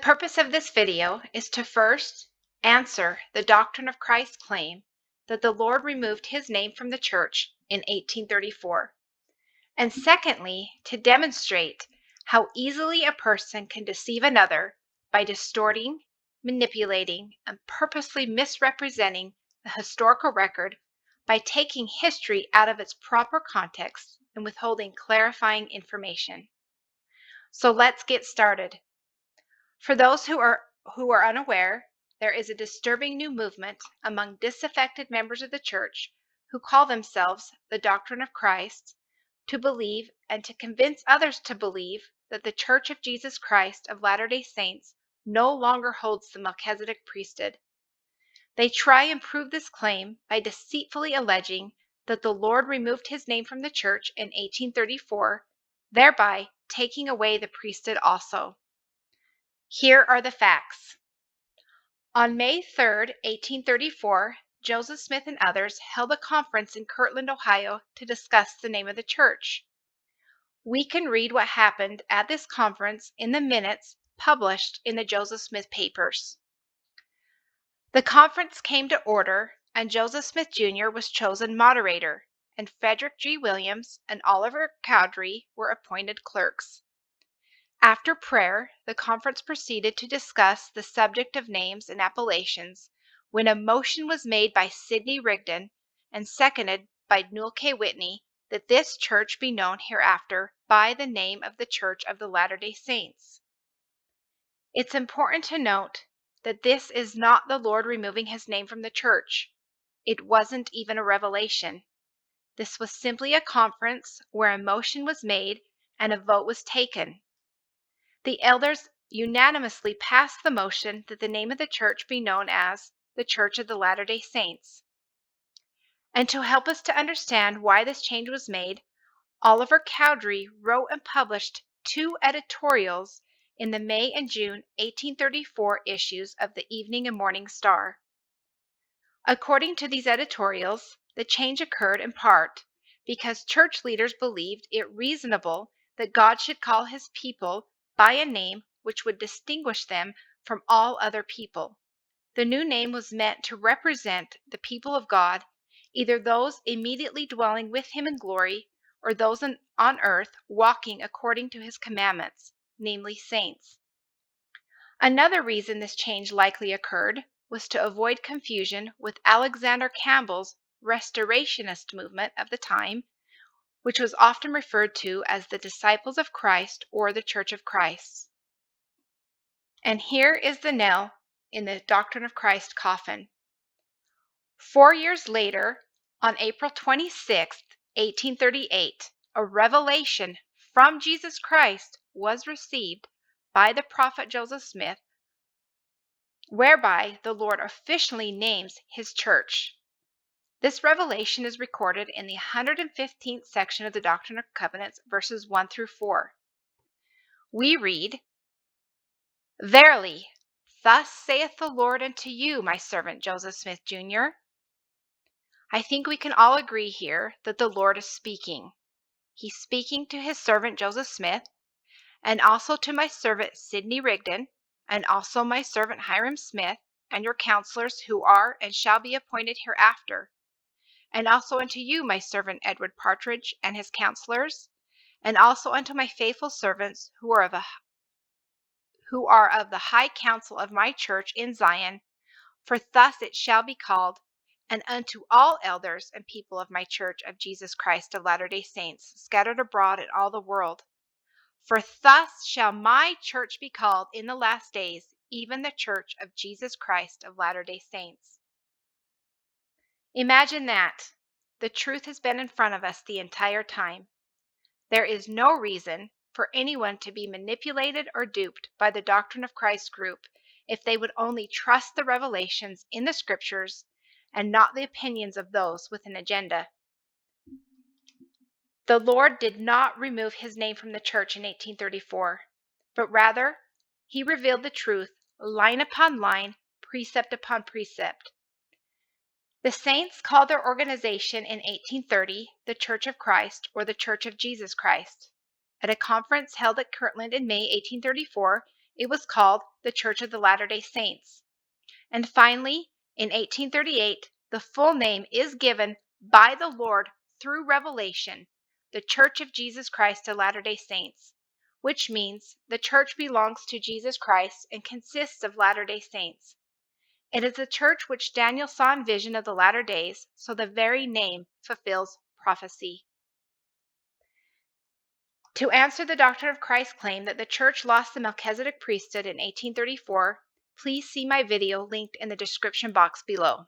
purpose of this video is to first answer the Doctrine of Christ claim that the Lord removed his name from the church in 1834, and secondly, to demonstrate how easily a person can deceive another by distorting, manipulating, and purposely misrepresenting the historical record by taking history out of its proper context and withholding clarifying information. So let's get started. For those who are unaware, there is a disturbing new movement among disaffected members of the church who call themselves the Doctrine of Christ to believe and to convince others to believe that the Church of Jesus Christ of Latter-day Saints no longer holds the Melchizedek Priesthood. They try and prove this claim by deceitfully alleging that the Lord removed his name from the church in 1834, thereby taking away the priesthood also. Here are the facts. On May 3rd, 1834, Joseph Smith and others held a conference in Kirtland, Ohio to discuss the name of the church. We can read what happened at this conference in the minutes published in the Joseph Smith papers. The conference came to order, and Joseph Smith Jr. was chosen moderator, and Frederick G. Williams and Oliver Cowdery were appointed clerks. After prayer, the conference proceeded to discuss the subject of names and appellations when a motion was made by Sidney Rigdon and seconded by Newell K. Whitney that this church be known hereafter by the name of the Church of the Latter-day Saints. It's important to note that this is not the Lord removing his name from the church. It wasn't even a revelation. This was simply a conference where a motion was made and a vote was taken. The elders unanimously passed the motion that the name of the church be known as the Church of the Latter-day Saints. And to help us to understand why this change was made, Oliver Cowdery wrote and published 2 editorials in the May and June 1834 issues of the Evening and Morning Star. According to these editorials, the change occurred in part because church leaders believed it reasonable that God should call his people by a name which would distinguish them from all other people. The new name was meant to represent the people of God, either those immediately dwelling with him in glory or those on earth walking according to his commandments, namely saints. Another reason this change likely occurred was to avoid confusion with Alexander Campbell's Restorationist movement of the time, which was often referred to as the Disciples of Christ or the Church of Christ. And here is the nail in the Doctrine of Christ coffin. 4 years later, on April 26, 1838, a revelation from Jesus Christ was received by the prophet Joseph Smith, whereby the Lord officially names his church. This revelation is recorded in the 115th section of the Doctrine and Covenants, verses 1 through 4. We read, "Verily, thus saith the Lord unto you, my servant Joseph Smith, Jr." I think we can all agree here that the Lord is speaking. He's speaking to his servant Joseph Smith, and also to my servant Sidney Rigdon, and also my servant Hiram Smith, and your counselors who are and shall be appointed hereafter, and also unto you, my servant Edward Partridge, and his counselors, and also unto my faithful servants who are of the high council of my church in Zion, for thus it shall be called, and unto all elders and people of my church of Jesus Christ of Latter-day Saints, scattered abroad in all the world. For thus shall my church be called in the last days, even the church of Jesus Christ of Latter-day Saints. Imagine that. The truth has been in front of us the entire time. There is no reason for anyone to be manipulated or duped by the Doctrine of Christ group if they would only trust the revelations in the scriptures and not the opinions of those with an agenda. The Lord did not remove his name from the church in 1834, but rather he revealed the truth line upon line, precept upon precept. The saints called their organization in 1830 the Church of Christ or the Church of Jesus Christ. At a conference held at Kirtland in May 1834, it was called the Church of the Latter-day Saints. And finally, in 1838, the full name is given by the Lord through revelation, the Church of Jesus Christ of Latter-day Saints, which means the church belongs to Jesus Christ and consists of Latter-day Saints. It is a church which Daniel saw in vision of the latter days, so the very name fulfills prophecy. To answer the Doctrine of Christ claim that the church lost the Melchizedek priesthood in 1834, please see my video linked in the description box below.